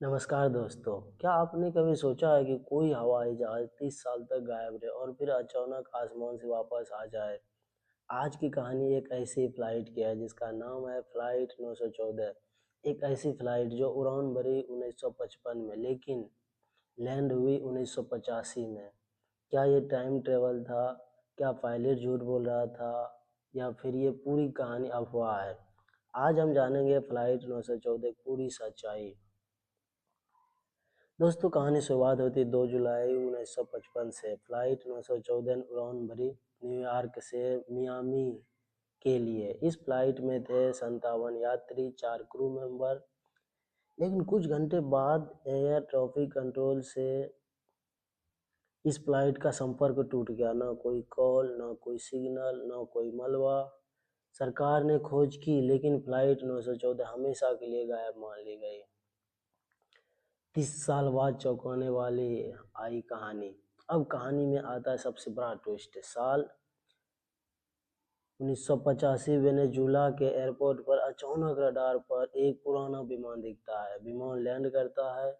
नमस्कार दोस्तों, क्या आपने कभी सोचा है कि कोई हवाई जहाज 30 साल तक गायब रहे और फिर अचानक आसमान से वापस आ जाए? आज की कहानी एक ऐसी फ्लाइट की है जिसका नाम है फ्लाइट 914। एक ऐसी फ्लाइट जो उड़ान भरी 1955 में लेकिन लैंड हुई 1985 में। क्या ये टाइम ट्रेवल था? क्या पायलट झूठ बोल रहा था? या फिर ये पूरी कहानी अफवाह है? आज हम जानेंगे फ्लाइट 914 की पूरी सच्चाई। दोस्तों, कहानी शुरुआत होती 2 जुलाई 1955 से। फ्लाइट 914 उड़ान भरी न्यूयॉर्क से मियामी के लिए। इस फ्लाइट में थे 57 यात्री, 4 क्रू मेंबर। लेकिन कुछ घंटे बाद एयर ट्रैफिक कंट्रोल से इस फ्लाइट का संपर्क टूट गया। ना कोई कॉल, ना कोई सिग्नल, ना कोई मलबा। सरकार ने खोज की लेकिन फ्लाइट 914 हमेशा के लिए गायब मान ली गई। 30 साल बाद चौंकाने वाली आई कहानी। अब कहानी में आता है सबसे बड़ा ट्विस्ट। साल 1985 वेनेजुला के एयरपोर्ट पर अचानक रडार पर एक पुराना विमान दिखता है। विमान लैंड करता है।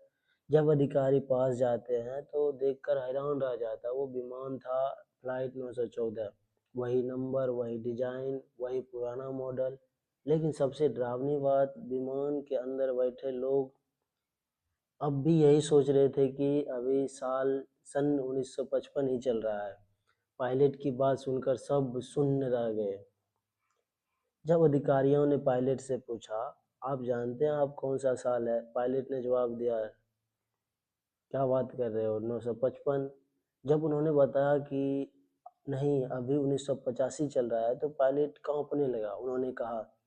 जब अधिकारी पास जाते हैं तो देखकर हैरान रह जाता है। वो विमान था फ्लाइट 914। वही नंबर, वही डिजाइन, वही पुराना मॉडल। लेकिन सबसे डरावनी बात, विमान के अंदर बैठे लोग अब भी यही सोच रहे थे कि अभी सन 1955 ही चल रहा है। पायलट की बात सुनकर सब सुन्न रह गए। जब अधिकारियों ने पायलट से पूछा, आप जानते हैं आप कौन सा साल है? पायलट ने जवाब दिया, क्या बात कर रहे हो, 955। जब उन्होंने बताया कि नहीं, अभी 1985 चल रहा है, तो पायलट कांपने लगा। उन्होंने कहा,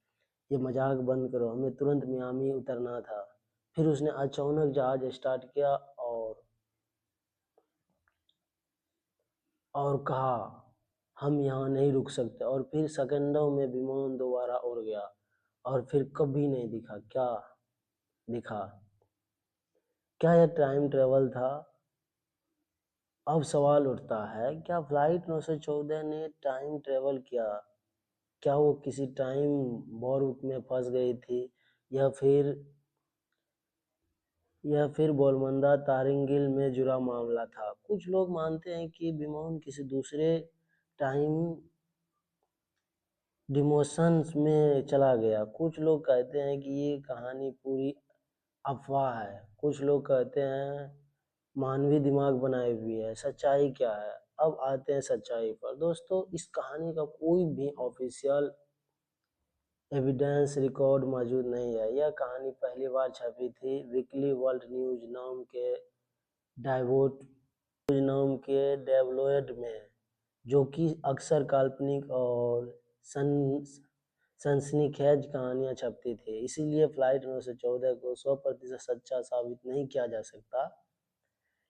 ये मजाक बंद करो, हमें तुरंत मियामी उतरना था। फिर उसने अचानक जहाज स्टार्ट किया और कहा, हम यहाँ नहीं रुक सकते। और फिर सेकंडों में विमान दोबारा उड़ गया और फिर कभी नहीं दिखा। क्या दिखा? क्या यह टाइम ट्रेवल था? अब सवाल उठता है, क्या फ्लाइट 914 ने टाइम ट्रेवल किया? क्या वो किसी टाइम वॉर्प में फंस गई थी? या फिर बोलमंदा तारिंगिल में जुड़ा मामला था? कुछ लोग मानते हैं कि विमान किसी दूसरे टाइम डिमोशंस में चला गया। कुछ लोग कहते हैं कि ये कहानी पूरी अफवाह है। कुछ लोग कहते हैं मानवीय दिमाग बनाई हुई है। सच्चाई क्या है? अब आते हैं सच्चाई पर। दोस्तों, इस कहानी का कोई भी ऑफिशियल एविडेंस रिकॉर्ड मौजूद नहीं है। यह कहानी पहली बार छपी थी वीकली वर्ल्ड न्यूज नाम के डेवलप्ड में, जो कि अक्सर काल्पनिक और सन सनसनीखेज कहानियां छपती थी। इसीलिए फ्लाइट 914 को 100% सच्चा साबित नहीं किया जा सकता।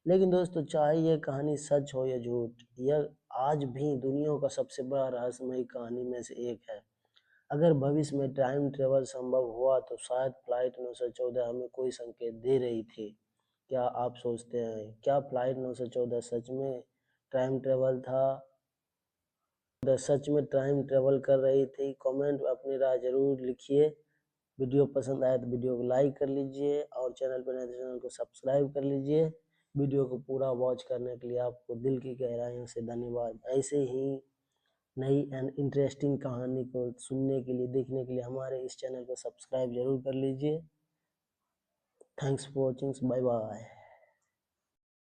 लेकिन दोस्तों, चाहे ये कहानी सच हो या झूठ, यह आज भी दुनिया का सबसे बड़ा रहस्यमयी कहानी में से एक है। अगर भविष्य में टाइम ट्रेवल संभव हुआ तो शायद फ्लाइट 914 हमें कोई संकेत दे रही थी। क्या आप सोचते हैं, क्या फ्लाइट 914 सच में टाइम ट्रेवल कर रही थी? कमेंट में अपनी राय जरूर लिखिए। वीडियो पसंद आए तो वीडियो को लाइक कर लीजिए और चैनल पर नए तो चैनल को सब्सक्राइब कर लीजिए। वीडियो को पूरा वॉच करने के लिए आपको दिल की गहराइयों से धन्यवाद। ऐसे ही नई एंड इंटरेस्टिंग कहानी को सुनने के लिए, देखने के लिए हमारे इस चैनल को सब्सक्राइब जरूर कर लीजिए। Thanks for watching. Bye bye.